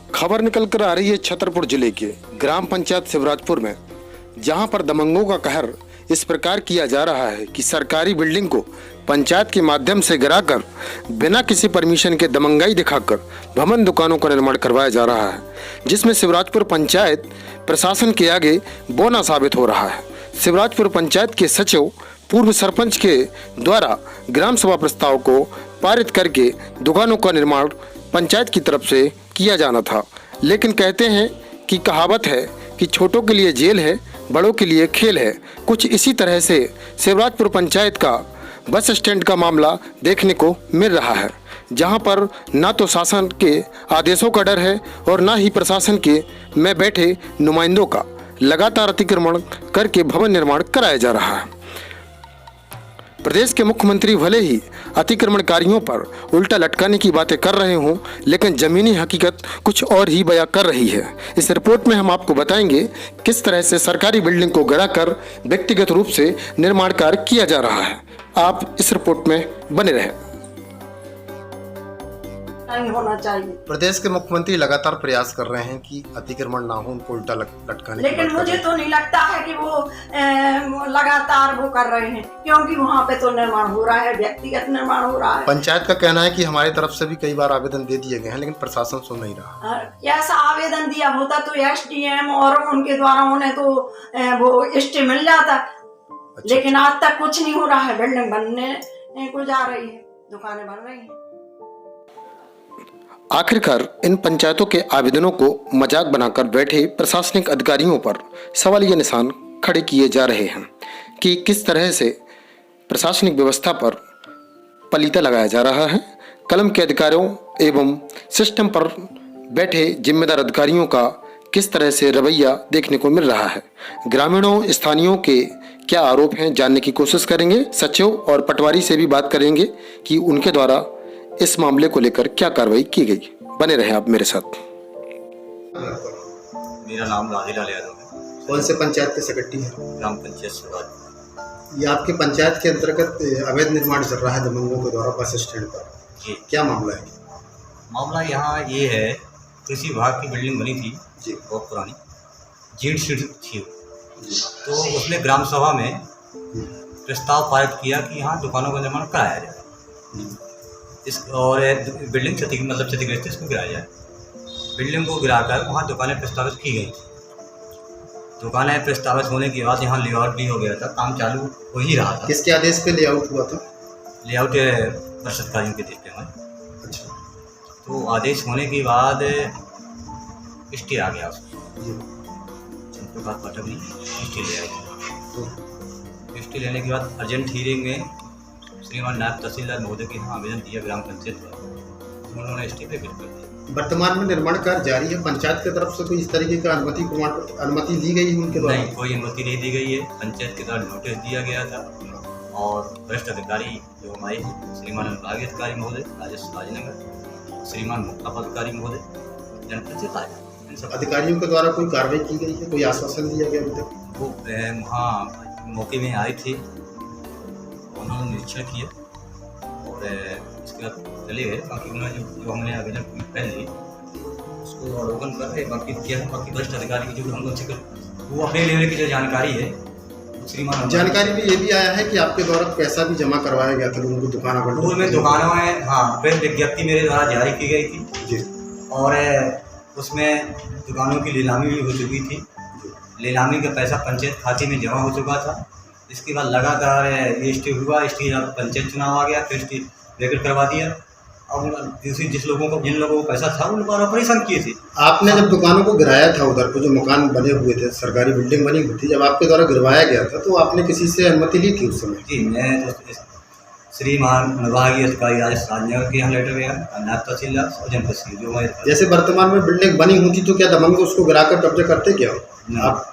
खबर निकल कर आ रही है छतरपुर जिले के ग्राम पंचायत शिवराजपुर में, जहां पर दबंगों का कहर इस प्रकार किया जा रहा है कि सरकारी बिल्डिंग को पंचायत के माध्यम से गिराकर बिना किसी परमिशन के दबंगाई दिखाकर भवन दुकानों का निर्माण करवाया जा रहा है, जिसमें शिवराजपुर पंचायत प्रशासन के आगे बौना साबित हो रहा है। शिवराजपुर पंचायत के सचिव पूर्व सरपंच के द्वारा ग्राम सभा प्रस्ताव को पारित करके दुकानों का निर्माण पंचायत की तरफ से किया जाना था, लेकिन कहते हैं कि कहावत है कि छोटों के लिए जेल है, बड़ों के लिए खेल है। कुछ इसी तरह से शिवराजपुर पंचायत का बस स्टैंड का मामला देखने को मिल रहा है, जहां पर ना तो शासन के आदेशों का डर है और ना ही प्रशासन के में बैठे नुमाइंदों का लगातार अतिक्रमण करके भवन निर्माण कराया जा रहा है। प्रदेश के मुख्यमंत्री भले ही अतिक्रमणकारियों पर उल्टा लटकाने की बातें कर रहे हों, लेकिन जमीनी हकीकत कुछ और ही बयां कर रही है। इस रिपोर्ट में हम आपको बताएंगे किस तरह से सरकारी बिल्डिंग को गिराकर व्यक्तिगत रूप से निर्माण कार्य किया जा रहा है। आप इस रिपोर्ट में बने रहें। नहीं होना चाहिए। प्रदेश के मुख्यमंत्री लगातार प्रयास कर रहे हैं कि अतिक्रमण ना हो, उनको उल्टा लटकाने की लेकिन मुझे तो नहीं लगता है कि वो लगातार वो कर रहे हैं, क्योंकि वहाँ पे तो निर्माण हो रहा है, व्यक्तिगत निर्माण हो रहा है। पंचायत का कहना है कि हमारी तरफ से भी कई बार आवेदन दे दिए गए हैं, लेकिन प्रशासन सुन नहीं रहा। ऐसा आवेदन दिया होता तो एसडीएम और उनके द्वारा उन्हें तो वो स्टे मिल जाता। लेकिन आज तक कुछ नहीं हो रहा है। बिल्डिंग बनने को जा रही है, दुकानें बन रही है। आखिरकार इन पंचायतों के आवेदनों को मजाक बनाकर बैठे प्रशासनिक अधिकारियों पर सवालिया निशान खड़े किए जा रहे हैं कि किस तरह से प्रशासनिक व्यवस्था पर पलीता लगाया जा रहा है। कलम के अधिकारियों एवं सिस्टम पर बैठे जिम्मेदार अधिकारियों का किस तरह से रवैया देखने को मिल रहा है। ग्रामीणों स्थानीयों के क्या आरोप हैं, जानने की कोशिश करेंगे। सचिव और पटवारी से भी बात करेंगे कि उनके द्वारा इस मामले को लेकर क्या कार्रवाई की गई। बने रहे आप मेरे साथ। मेरा नाम राधेलाल यादव है। कौन से पंचायत के सेक्रेटरी हैं? ग्राम पंचायत शिवराजपुर। ये आपके पंचायत के अंतर्गत अवैध निर्माण चल रहा है दबंगों के द्वारा बस स्टैंड पर। जी, क्या मामला है? मामला यहाँ ये है, कृषि विभाग की बिल्डिंग बनी थी जी, बहुत पुरानी जीट शीट थी। तो उसने ग्राम सभा में प्रस्ताव पारित किया कि यहाँ दुकानों का निर्माण कराया जाए, इस और बिल्डिंग क्षतिग्रस्त इसको गिराया जाए। बिल्डिंग को गिराकर वहाँ दुकानें प्रस्तावित की गई। दुकानें प्रस्तावित होने के बाद यहाँ लेआउट भी हो गया था, काम चालू हो ही रहा था। किसके आदेश पे लेआउट हुआ था? लेआउट परिषद कार्यों के देश पे हमारे। अच्छा। तो आदेश होने के बाद स्टे आ गया उसको, चंद्रप्रकाश पाठक ने स्टे ले आया। स्टे लेने के बाद अर्जेंट हीयरिंग में श्रीमान नायब तहसीलदार महोदय के यहाँ आवेदन दिया ग्राम पंचायत में, उन्होंने स्टे पे कर दिया। वर्तमान में निर्माण कार्य जारी है। पंचायत की तरफ से कोई इस तरीके का अनुमति दी गई है उनके द्वारा? नहीं, कोई अनुमति नहीं दी गई है। पंचायत के द्वारा नोटिस दिया गया था और वरिष्ठ अधिकारी जो हमारे श्रीमान अनुभागीय अधिकारी महोदय राजस्व राजनगर, श्रीमान मुख्य अधिकारी महोदय, जनप्रतिनिधि, इन सब अधिकारियों के द्वारा कोई कार्रवाई की गई है? कोई आश्वासन दिया गया अभी तक? वो वहाँ मौके में आए थे, उन्होंने निरीक्षण किया और इसके बाद चले गए। बाकी उन्होंने जो हमने आवेदन पहले उसको अवलोकन कर रहे, बाकी किया है। बाकी वरिष्ठ अधिकारी की जो हम लोग वो अपने लेवल की जो जानकारी है श्रीमान, जानकारी में ये भी आया है कि आपके द्वारा पैसा भी जमा करवाया गया था लोगों को दुकानों में। दुकानों में हाँ, प्रेस विज्ञप्ति मेरे द्वारा जारी की गई थी जी, और उसमें दुकानों की नीलामी भी हो चुकी थी। नीलामी का पैसा पंचायत खाते में जमा हो चुका था। इसके बाद लगातार ये स्टे हुआ, स्टे पंचायत चुनाव आ गया, फिर स्टे वैकेट करवा दिया। अब दूसरी जिन लोगों को पैसा था उन लोगों ने परेशान किए थे। आपने जब दुकानों को गिराया था, उधर को जो मकान बने हुए थे, सरकारी बिल्डिंग बनी हुई थी, जब आपके द्वारा गिरवाया गया था तो आपने किसी से अनुमति ली थी उस समय? जी, मैं तो श्रीमान विभागीय अधिकारी राजस्व राजनगर के यहाँ लेटर गया, नायब तहसीलदार और जनप्रतिनिधि जो हमारे। जैसे वर्तमान में बिल्डिंग बनी होती तो क्या दबंग उसको गिराकर कब्जा करते क्या आप?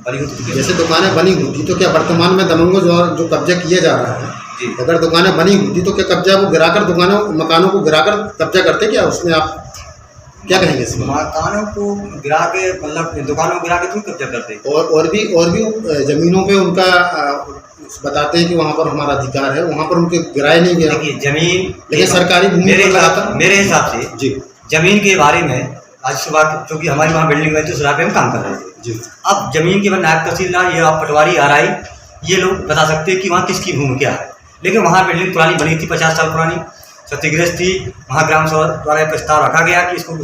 बनी होती, जैसे दुकानें बनी होती तो क्या वर्तमान में दबंगों जो कब्जा किया जा रहा है, अगर दुकानें बनी होती तो क्या कब्जा वो गिराकर मकानों को गिराकर कब्जा करते क्या? उसमें आप क्या कहेंगे? मकानों को गिरा के, मतलब दुकानों को गिरा के क्यों कब्जा करते? और भी जमीनों पे उनका बताते हैं कि वहाँ पर हमारा अधिकार है, वहाँ पर उनके गिराए नहीं गया। देखिए, जमीन लेकिन सरकारी भूमि मेरे हिसाब से जी, जमीन के बारे में आज सुबह क्योंकि हमारी वहाँ बिल्डिंग में उस पे हम काम कर रहे थे जी। अब जमीन के बाद नायब तहसीलदार या पटवारी आरआई ये लोग बता सकते हैं कि वहाँ किसकी भूमि क्या है, लेकिन वहाँ बिल्डिंग पुरानी बनी थी 50 साल पुरानी, क्षतिग्रस्त थी। वहाँ ग्राम सभा द्वारा प्रस्ताव रखा गया कि इसको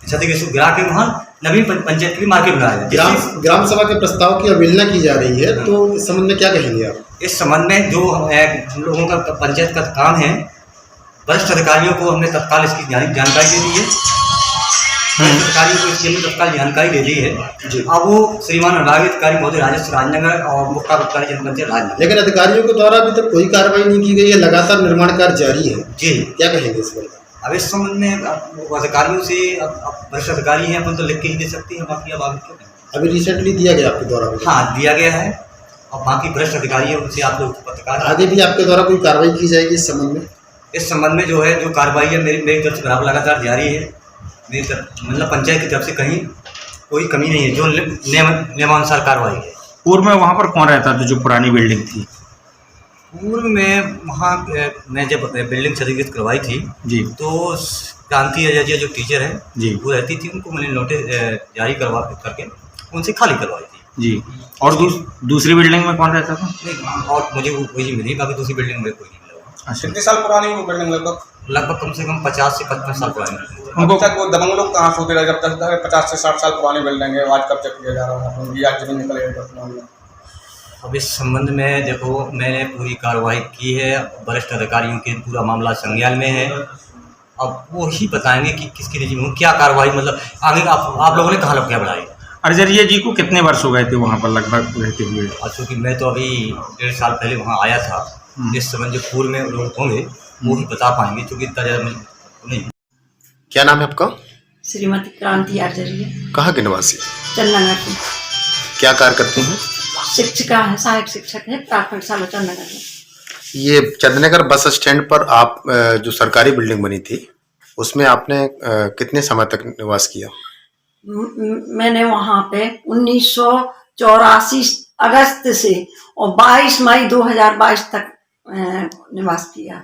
क्षतिग्रस्त गिरा के वहाँ नवीन पंचायत के लिए मार्केट बनाया जाए। ग्राम सभा के प्रस्ताव की अवहेलना की जा रही है, तो इस संबंध में क्या कहेंगे आप? इस संबंध में जो हम लोगों का पंचायत का काम है, वरिष्ठ अधिकारियों को हमने तत्काल इसकी जानकारी दे दी है। अधिकारियों को इसके लिए तत्काल जानकारी दे दी है। अब वो श्रीमान विभागीय अधिकारी महोदय राजस्व राजनगर और मुख्य अधिकारी जनपंचायत राजनगर, लेकिन अधिकारियों के द्वारा अभी तक कोई कार्रवाई नहीं की गई है, लगातार निर्माण कार्य जारी है जी। क्या कहेंगे इस पर? अब इस संबंध में अधिकारियों से वरिष्ठ अधिकारी हैं, अपन तो लिख के ही दे सकते हैं, बाकी अब आगे क्यों नहीं? अभी रिसेंटली दिया गया आपके द्वारा? हाँ, दिया गया है। और बाकी वरिष्ठ अधिकारी है उनसे आप लोग पत्रकार आगे भी आपके द्वारा कोई कार्रवाई की जाएगी इस संबंध में? इस संबंध में जो है जो कार्रवाई है मेरी तरफ से बराबर लगातार जारी है। मेरी तरफ मतलब पंचायत की तरफ से कहीं कोई कमी नहीं है, जो नियमानुसार कार्रवाई है। पूर्व में वहाँ पर कौन रहता था जो पुरानी बिल्डिंग थी? पूर्व में वहाँ मैं जब बिल्डिंग क्षतिग्रस्त करवाई थी जी, तो क्रांति आजादी जो टीचर है जी, वो रहती थी, उनको मैंने नोटिस जारी करके उनसे खाली करवाई थी जी। और दूसरी बिल्डिंग में कौन रहता था? नहीं, और मुझे वही मिली, बाकी दूसरी बिल्डिंग में कोई नहीं मिला। अच्छा, कितने साल पुरानी वो बिल्डिंग? लगभग कम से कम 50 से 55 साल पुरानी। अभी तक वो दबंग लोग कहाँ सोते रहे जब तक 50 से 60 साल पुरानी बिल्डिंग है, आज कब्जा किया जा रहा है, ये आज जमीन निकलेगा। अब इस संबंध में देखो मैंने पूरी कार्रवाई की है, वरिष्ठ अधिकारियों के पूरा मामला संज्ञान में है। अब वो ही बताएंगे कि किसकी निजी में क्या कार्रवाई, मतलब आगे आप लोगों ने कहाँ लोग क्या बढ़ाई। अजरिया जी को कितने वर्ष हो गए थे वहाँ पर लगभग रहते हुए? और चूँकि मैं तो अभी 1.5 साल पहले वहाँ आया था, इस संबंध जो पूर्व में लोग होंगे वो ही बता पाएंगे, क्योंकि इतना ज़्यादा नहीं। क्या नाम है आपका? श्रीमती क्रांति आचार्य, कहाँ के निवासी? चंदनगर की क्या कार्य करती हैं? शिक्षिका है, सहायक शिक्षक है, प्राथमिक शाला चंदनगर में। ये चंदनगर बस स्टैंड पर आप जो सरकारी बिल्डिंग बनी थी उसमें आपने कितने समय तक निवास किया? मैंने वहाँ पे 1984 अगस्त से और 22 मई 2022 तक निवास किया।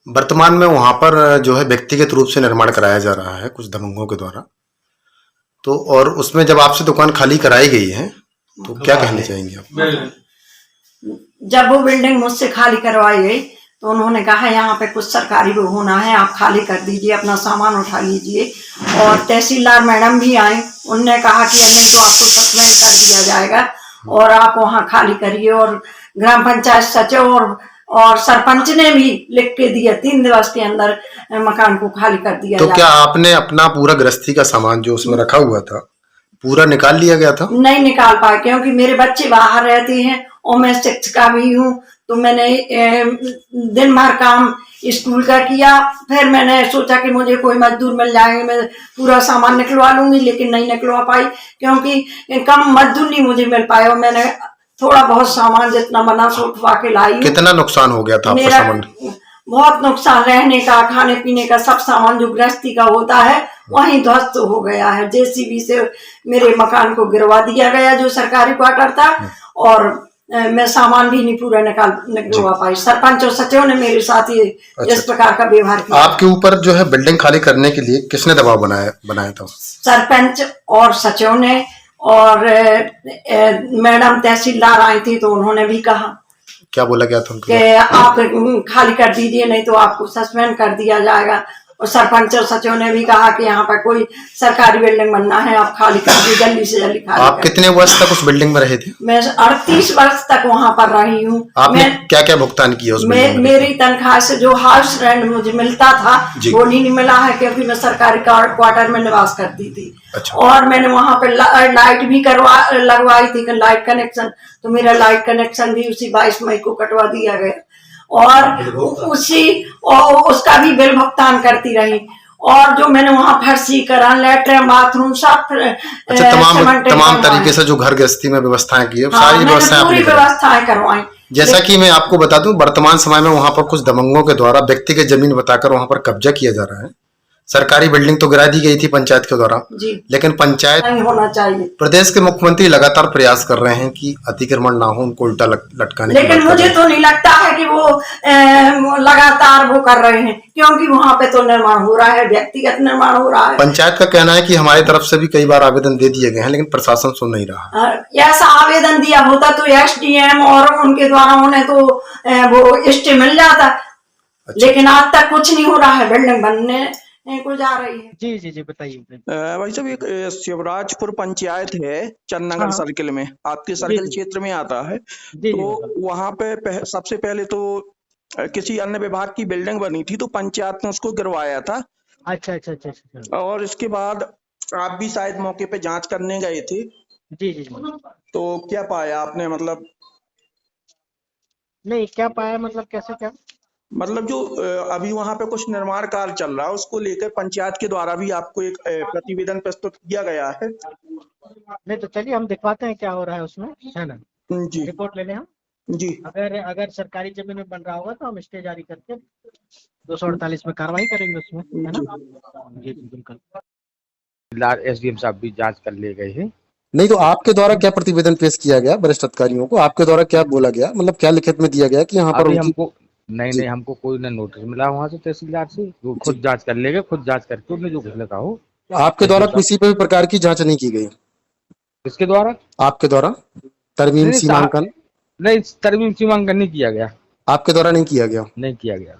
वर्तमान में वहाँ पर जो है व्यक्तिगत रूप से निर्माण कराया जा रहा है कुछ दबंगों के द्वारा, तो और उसमें जब आपसे दुकान खाली कराई गई है तो क्या कहना चाहेंगे आप? जब वो बिल्डिंग मुझसे खाली करवाई गई तो उन्होंने कहा यहाँ पे कुछ सरकारी वो होना है, आप खाली कर दीजिए, अपना सामान उठा लीजिए। और तहसीलदार मैडम भी आई, उनने कहा कि नहीं तो आपको सस्पेंड कर दिया जाएगा और आप वहाँ खाली करिए। और ग्राम पंचायत सचिव और सरपंच ने भी लिख के दिया 3 दिवस के अंदर मकान को खाली कर दिया तो क्या आपने अपना पूरा गृहस्थी का सामान जो उसमें रखा हुआ था पूरा निकाल लिया गया था? नहीं निकाल पाए, क्योंकि मेरे बच्चे बाहर रहते हैं और मैं शिक्षिका भी हूँ, तो मैंने दिन भर काम स्कूल का किया। फिर मैंने सोचा कि मुझे कोई मजदूर मिल जाएंगे, मैं पूरा सामान निकलवा लूंगी, लेकिन नहीं निकलवा पाई क्योंकि कम मजदूर नहीं मुझे मिल पाए। और मैंने थोड़ा बहुत सामान जितना बना सो उठवा के लाई। कितना नुकसान हो गया था आपका सामान? बहुत नुकसान, रहने का, खाने पीने का, सब सामान जो गृहस्थी का होता है वहीं ध्वस्त हो गया है। जेसीबी से मेरे मकान को गिरवा दिया गया जो सरकारी क्वार्टर था, और मैं सामान भी नहीं पूरा निकलवा पाई। सरपंच और सचिव ने मेरे साथ ये इस प्रकार का व्यवहार किया। आपके ऊपर जो है बिल्डिंग खाली करने के लिए किसने दबाव बनाया था? सरपंच और सचिव ने, और मैडम तहसीलदार आई थी तो उन्होंने भी कहा। क्या बोला गया था उनको? कि आप खाली कर दीजिए, नहीं तो आपको सस्पेंड कर दिया जाएगा। और सरपंच और सचिव ने भी कहा कि यहाँ पर कोई सरकारी बिल्डिंग बनना है, आप खाली कर दीजिए, जल्दी से जल्दी खाली। आप कितने वर्ष तक उस बिल्डिंग में रहे थे? मैं 38 वर्ष तक वहाँ पर रही हूँ। आपने क्या क्या भुगतान किया उस बिल्डिंग में? मेरी तनख्वाह से जो हाउस रेंट मुझे मिलता था वो नहीं मिला है, क्योंकि मैं सरकारी क्वार्टर में निवास करती थी। अच्छा। और मैंने वहाँ पे लाइट भी लगवाई थी, लाइट कनेक्शन, तो मेरा लाइट कनेक्शन भी उसी 22 मई को कटवा दिया गया। और उसका भी बिल भुगतान करती रही। और जो मैंने वहाँ फर्शीकरण, लेटरिन, बाथरूम सब तमाम तरीके से जो घर गृहस्थी में व्यवस्थाएं की है, सारी व्यवस्थाएं करवाई। जैसा कि मैं आपको बता दूं, वर्तमान समय में वहाँ पर कुछ दबंगों के द्वारा व्यक्तिगत जमीन बताकर वहाँ पर कब्जा किया जा रहा है। सरकारी बिल्डिंग तो गिरा दी गई थी पंचायत के द्वारा, जी लेकिन पंचायत नहीं होना चाहिए। प्रदेश के मुख्यमंत्री लगातार प्रयास कर रहे हैं कि अतिक्रमण ना हो, उनको उल्टा लटकाने की लेकिन बात कर मुझे रहे हैं। तो नहीं लगता है कि वो लगातार वो कर रहे हैं, क्योंकि वहां पे तो निर्माण हो रहा है, व्यक्तिगत निर्माण हो रहा है। पंचायत का कहना है कि हमारी तरफ से भी कई बार आवेदन दे दिए गए हैं, लेकिन प्रशासन सुन नहीं रहा। ऐसा आवेदन दिया होता तो एसडीएम और उनके द्वारा उन्हें तो वो स्टे मिल जाता। अच्छा। लेकिन आज तक कुछ नहीं हो रहा है, बिल्डिंग बनने को जा रही है। जी जी जी बताइए। भाई साहब, एक शिवराजपुर पंचायत है चन्ननगर हाँ। सर्किल में, आपके सर्किल जी। क्षेत्र में आता है। जी तो वहां पे सबसे पहले तो किसी अन्य विभाग की बिल्डिंग बनी थी, तो पंचायत ने उसको गिरवाया था। अच्छा अच्छा अच्छा अच्छा। और इसके बाद आप भी शायद मौके पे जांच करने गए थे, जी जी जी। तो क्या पाया आपने? मतलब नहीं, क्या पाया मतलब कैसे क्या? जो अभी वहां पे कुछ निर्माण कार्य चल रहा है, उसको लेकर पंचायत के द्वारा भी आपको एक प्रतिवेदन प्रस्तुत किया गया है। नहीं तो चलिए हम दिखवाते हैं क्या हो रहा है उसमें, है ना। जी रिपोर्ट ले लें हम। जी। अगर सरकारी जमीन में बन रहा होगा तो हम स्टे जारी करके 248 में कार्रवाई करेंगे उसमें, है ना। जी जी बिल्कुल। एसडीएम साहब भी जांच कर ले गए हैं। नहीं तो आपके द्वारा क्या प्रतिवेदन पेश किया गया वरिष्ठ अधिकारियों को? आपके द्वारा क्या बोला गया, मतलब क्या लिखित में दिया गया कि यहाँ पर अभी उनकी... हमको नहीं हमको कोई ना नोटिस मिला वहाँ से तहसीलदार से, वो खुद जांच कर लेंगे, खुद जांच करके उन्हें जो कुछ लिखा हो। आपके द्वारा किसी पे भी प्रकार की जांच नहीं की गई? इसके द्वारा आपके द्वारा तरमीम नहीं, सीमांकन? नहीं, तरमीम सीमांकन नहीं किया गया, आपके द्वारा नहीं किया गया? नहीं किया गया।